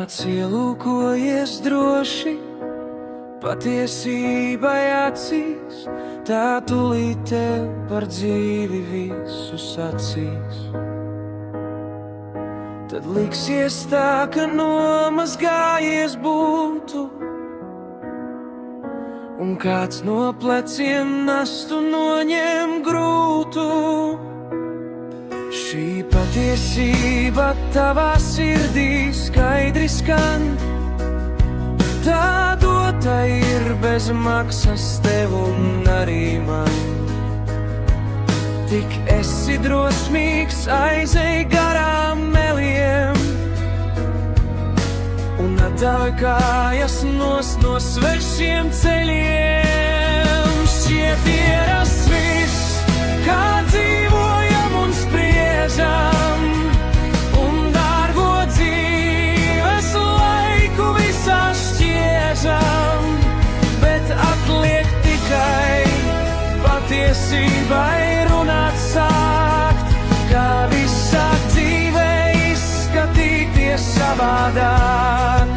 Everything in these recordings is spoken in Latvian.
Kāds ielūkojies droši, patiesībai acīs, tā tūlīt tev par dzīvi visu sacīs. Tad liksies tā, ka nomazgājies būtu, un kāds no pleciem nastu noņem grūtu. Šī patiesība tavā sirdī skaidri skan, tā dota ir bez maksas tev un arī man. Tik esi drosmīgs, aizej garām meliem un atdauj kājas nost no svešiem ceļiem. Šķiet ierasts viss, kā dzīvojam un spriežam, un dārgo dzīves laiku visā šķiežam, bet atliek tikai patiesībai runāt sākt, kā visāk dzīvē izskatīties savādāk.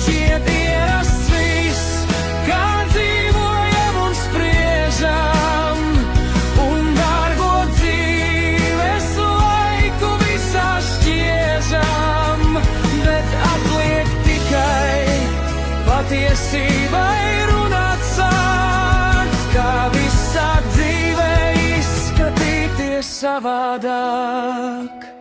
Šķiet ierasts viss, kā dzīvojam un spriežam, un dārgo dzīves laiku visā šķiežam, bet atliek tikai patiesībai runāt sākt, kā visāk dzīvē izskatīties savādāk.